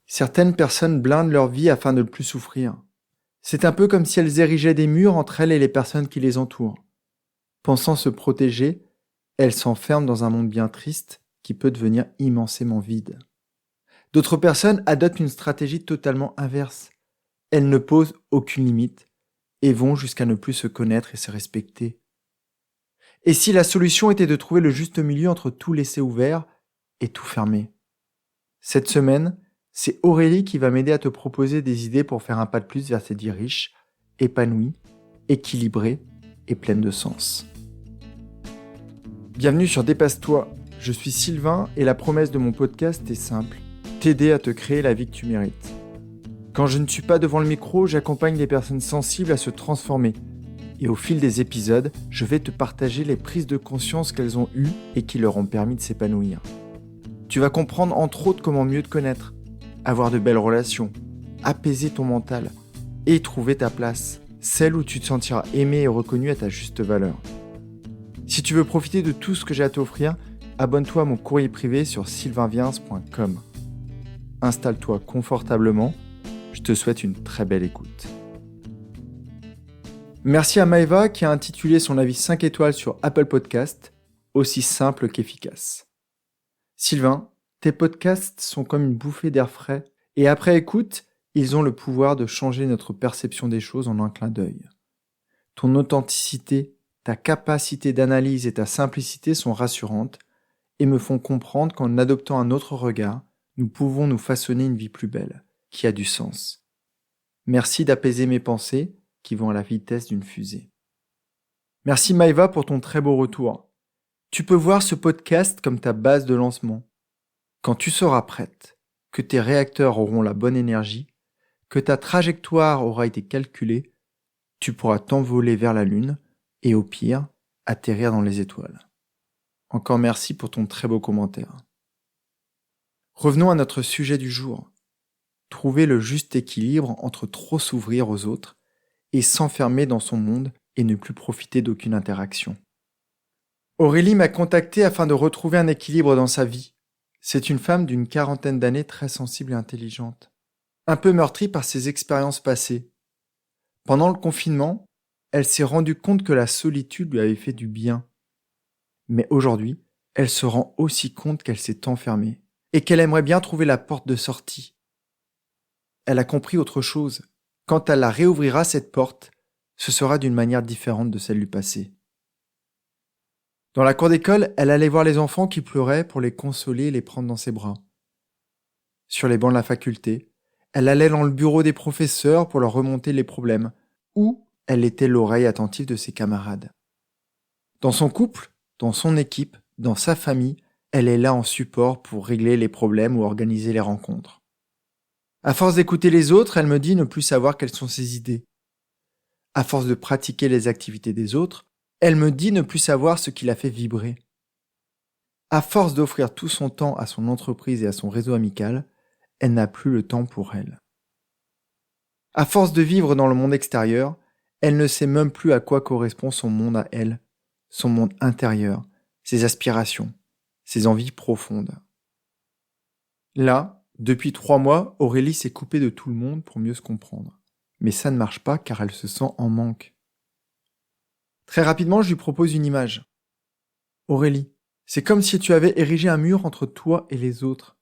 Certaines personnes blindent leur vie afin de ne plus souffrir. C'est un peu comme si elles érigeaient des murs entre elles et les personnes qui les entourent. Pensant se protéger, elles s'enferment dans un monde bien triste qui peut devenir immensément vide. D'autres personnes adoptent une stratégie totalement inverse. Elles ne posent aucune limite et vont jusqu'à ne plus se connaître et se respecter. Et si la solution était de trouver le juste milieu entre tout laisser ouvert et tout fermer? Cette semaine, c'est Aurélie qui va m'aider à te proposer des idées pour faire un pas de plus vers cette vie riche, épanouie, équilibrée et pleine de sens. Bienvenue sur Dépasse-toi, je suis Sylvain et la promesse de mon podcast est simple, t'aider à te créer la vie que tu mérites. Quand je ne suis pas devant le micro, j'accompagne les personnes sensibles à se transformer. Et au fil des épisodes, je vais te partager les prises de conscience qu'elles ont eues et qui leur ont permis de s'épanouir. Tu vas comprendre entre autres comment mieux te connaître, avoir de belles relations, apaiser ton mental et trouver ta place, celle où tu te sentiras aimé et reconnu à ta juste valeur. Si tu veux profiter de tout ce que j'ai à t'offrir, abonne-toi à mon courrier privé sur sylvainviens.com. Installe-toi confortablement, je te souhaite une très belle écoute. Merci à Maëva qui a intitulé son avis 5 étoiles sur Apple Podcast, aussi simple qu'efficace. Sylvain, tes podcasts sont comme une bouffée d'air frais et après écoute, ils ont le pouvoir de changer notre perception des choses en un clin d'œil. Ton authenticité, ta capacité d'analyse et ta simplicité sont rassurantes et me font comprendre qu'en adoptant un autre regard, nous pouvons nous façonner une vie plus belle, qui a du sens. Merci d'apaiser mes pensées qui vont à la vitesse d'une fusée. Merci Maëva pour ton très beau retour. Tu peux voir ce podcast comme ta base de lancement. Quand tu seras prête, que tes réacteurs auront la bonne énergie, que ta trajectoire aura été calculée, tu pourras t'envoler vers la Lune et au pire, atterrir dans les étoiles. Encore merci pour ton très beau commentaire. Revenons à notre sujet du jour. Trouver le juste équilibre entre trop s'ouvrir aux autres et s'enfermer dans son monde et ne plus profiter d'aucune interaction. Aurélie m'a contacté afin de retrouver un équilibre dans sa vie. C'est une femme d'une 40aine d'années très sensible et intelligente, un peu meurtrie par ses expériences passées. Pendant le confinement, elle s'est rendue compte que la solitude lui avait fait du bien. Mais aujourd'hui, elle se rend aussi compte qu'elle s'est enfermée et qu'elle aimerait bien trouver la porte de sortie. Elle a compris autre chose. Quand elle la réouvrira cette porte, ce sera d'une manière différente de celle du passé. Dans la cour d'école, elle allait voir les enfants qui pleuraient pour les consoler et les prendre dans ses bras. Sur les bancs de la faculté, elle allait dans le bureau des professeurs pour leur remonter les problèmes, ou elle était l'oreille attentive de ses camarades. Dans son couple, dans son équipe, dans sa famille, elle est là en support pour régler les problèmes ou organiser les rencontres. À force d'écouter les autres, elle me dit ne plus savoir quelles sont ses idées. À force de pratiquer les activités des autres, elle me dit ne plus savoir ce qui la fait vibrer. À force d'offrir tout son temps à son entreprise et à son réseau amical, elle n'a plus le temps pour elle. À force de vivre dans le monde extérieur, elle ne sait même plus à quoi correspond son monde à elle, son monde intérieur, ses aspirations, ses envies profondes. Là, depuis 3 mois, Aurélie s'est coupée de tout le monde pour mieux se comprendre. Mais ça ne marche pas car elle se sent en manque. Très rapidement, je lui propose une image. Aurélie, c'est comme si tu avais érigé un mur entre toi et les autres.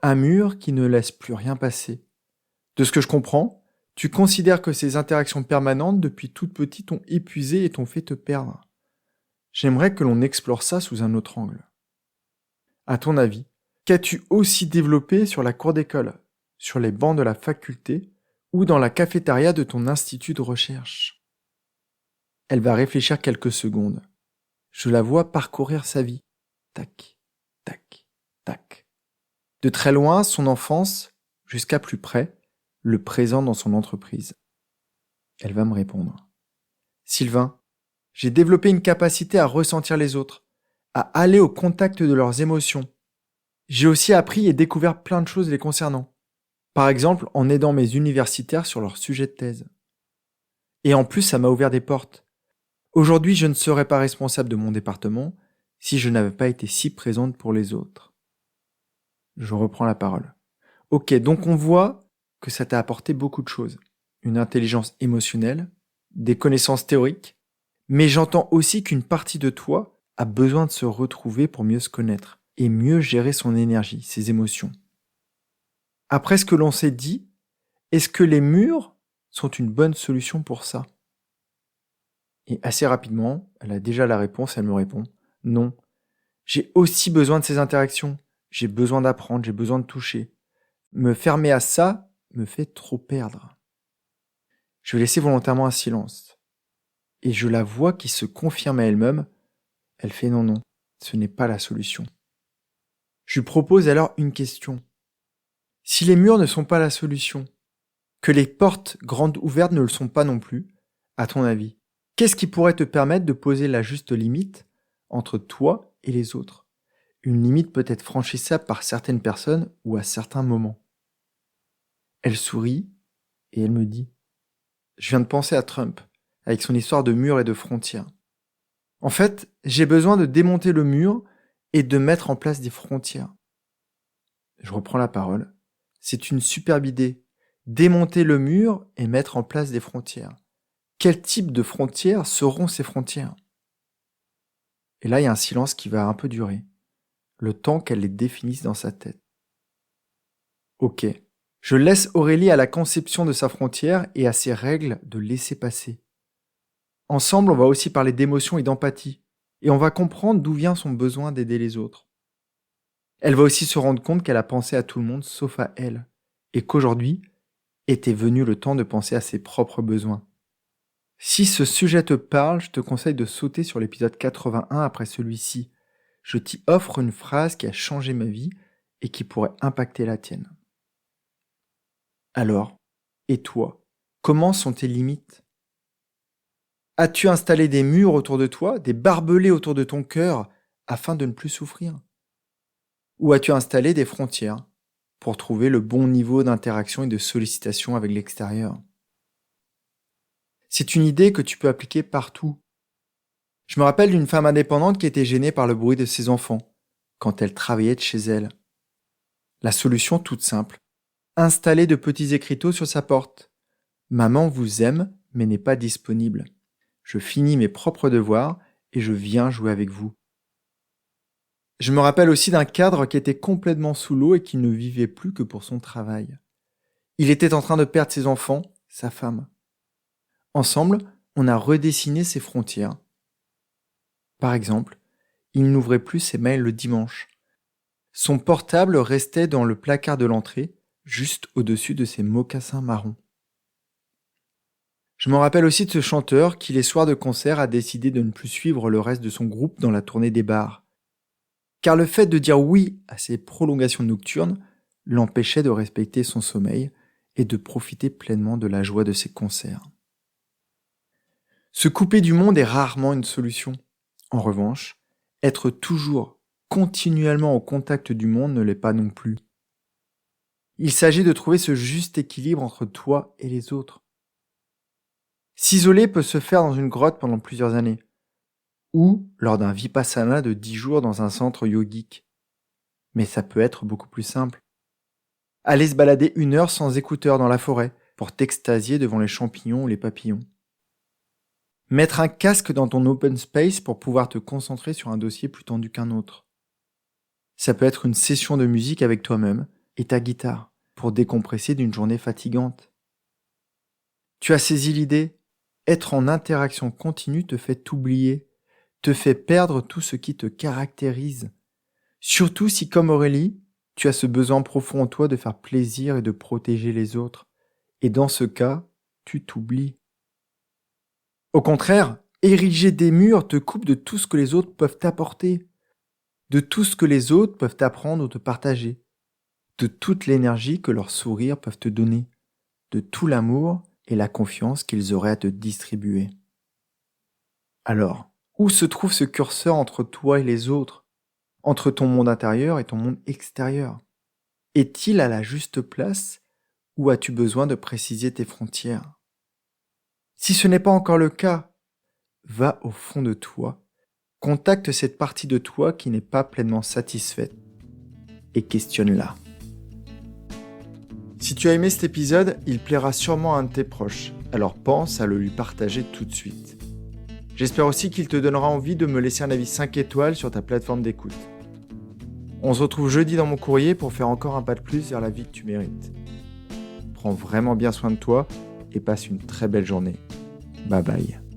Un mur qui ne laisse plus rien passer. De ce que je comprends, tu considères que ces interactions permanentes depuis toute petite t'ont épuisé et t'ont fait te perdre. J'aimerais que l'on explore ça sous un autre angle. À ton avis, qu'as-tu aussi développé sur la cour d'école, sur les bancs de la faculté ou dans la cafétéria de ton institut de recherche? Elle va réfléchir quelques secondes. Je la vois parcourir sa vie. Tac, tac, tac. De très loin, son enfance, jusqu'à plus près, le présent dans son entreprise. Elle va me répondre. Sylvain, j'ai développé une capacité à ressentir les autres, à aller au contact de leurs émotions. J'ai aussi appris et découvert plein de choses les concernant. Par exemple, en aidant mes universitaires sur leur sujet de thèse. Et en plus, ça m'a ouvert des portes. Aujourd'hui, je ne serais pas responsable de mon département si je n'avais pas été si présente pour les autres. Je reprends la parole. Ok, donc on voit que ça t'a apporté beaucoup de choses. Une intelligence émotionnelle, des connaissances théoriques, mais j'entends aussi qu'une partie de toi a besoin de se retrouver pour mieux se connaître et mieux gérer son énergie, ses émotions. Après ce que l'on s'est dit, est-ce que les murs sont une bonne solution pour ça? Et assez rapidement, elle a déjà la réponse, elle me répond non. J'ai aussi besoin de ces interactions. J'ai besoin d'apprendre, j'ai besoin de toucher. Me fermer à ça me fait trop perdre. Je vais laisser volontairement un silence. Et je la vois qui se confirme à elle-même. Elle fait non, non, ce n'est pas la solution. Je lui propose alors une question. Si les murs ne sont pas la solution, que les portes grandes ouvertes ne le sont pas non plus, à ton avis, qu'est-ce qui pourrait te permettre de poser la juste limite entre toi et les autres? Une limite peut être franchissable par certaines personnes ou à certains moments. Elle sourit et elle me dit « Je viens de penser à Trump, avec son histoire de murs et de frontières. En fait, j'ai besoin de démonter le mur et de mettre en place des frontières. » Je reprends la parole. C'est une superbe idée. Démonter le mur et mettre en place des frontières. Quel type de frontières seront ces frontières? Et là, il y a un silence qui va un peu durer. Le temps qu'elle les définisse dans sa tête. Ok. Je laisse Aurélie à la conception de sa frontière et à ses règles de laisser passer. Ensemble, on va aussi parler d'émotion et d'empathie. Et on va comprendre d'où vient son besoin d'aider les autres. Elle va aussi se rendre compte qu'elle a pensé à tout le monde sauf à elle. Et qu'aujourd'hui était venu le temps de penser à ses propres besoins. Si ce sujet te parle, je te conseille de sauter sur l'épisode 81 après celui-ci. Je t'y offre une phrase qui a changé ma vie et qui pourrait impacter la tienne. Alors, et toi, comment sont tes limites? As-tu installé des murs autour de toi, des barbelés autour de ton cœur, afin de ne plus souffrir? Ou as-tu installé des frontières pour trouver le bon niveau d'interaction et de sollicitation avec l'extérieur? C'est une idée que tu peux appliquer partout. Je me rappelle d'une femme indépendante qui était gênée par le bruit de ses enfants quand elle travaillait de chez elle. La solution toute simple, installer de petits écriteaux sur sa porte. Maman vous aime mais n'est pas disponible. Je finis mes propres devoirs et je viens jouer avec vous. Je me rappelle aussi d'un cadre qui était complètement sous l'eau et qui ne vivait plus que pour son travail. Il était en train de perdre ses enfants, sa femme. Ensemble, on a redessiné ses frontières. Par exemple, il n'ouvrait plus ses mails le dimanche. Son portable restait dans le placard de l'entrée, juste au-dessus de ses mocassins marrons. Je me rappelle aussi de ce chanteur qui, les soirs de concert, a décidé de ne plus suivre le reste de son groupe dans la tournée des bars. Car le fait de dire oui à ces prolongations nocturnes l'empêchait de respecter son sommeil et de profiter pleinement de la joie de ses concerts. Se couper du monde est rarement une solution. En revanche, être toujours, continuellement au contact du monde ne l'est pas non plus. Il s'agit de trouver ce juste équilibre entre toi et les autres. S'isoler peut se faire dans une grotte pendant plusieurs années, ou lors d'un vipassana de 10 jours dans un centre yogique. Mais ça peut être beaucoup plus simple. Aller se balader 1 heure sans écouteurs dans la forêt pour t'extasier devant les champignons ou les papillons. Mettre un casque dans ton open space pour pouvoir te concentrer sur un dossier plus tendu qu'un autre. Ça peut être une session de musique avec toi-même et ta guitare pour décompresser d'une journée fatigante. Tu as saisi l'idée? Être en interaction continue te fait t'oublier, te fait perdre tout ce qui te caractérise. Surtout si, comme Aurélie, tu as ce besoin profond en toi de faire plaisir et de protéger les autres. Et dans ce cas, tu t'oublies. Au contraire, ériger des murs te coupe de tout ce que les autres peuvent t'apporter, de tout ce que les autres peuvent t'apprendre ou te partager, de toute l'énergie que leurs sourires peuvent te donner, de tout l'amour et la confiance qu'ils auraient à te distribuer. Alors, où se trouve ce curseur entre toi et les autres, entre ton monde intérieur et ton monde extérieur? Est-il à la juste place ou as-tu besoin de préciser tes frontières? Si ce n'est pas encore le cas, va au fond de toi, contacte cette partie de toi qui n'est pas pleinement satisfaite et questionne-la. Si tu as aimé cet épisode, il plaira sûrement à un de tes proches, alors pense à le lui partager tout de suite. J'espère aussi qu'il te donnera envie de me laisser un avis 5 étoiles sur ta plateforme d'écoute. On se retrouve jeudi dans mon courrier pour faire encore un pas de plus vers la vie que tu mérites. Prends vraiment bien soin de toi et passe une très belle journée. Bye bye.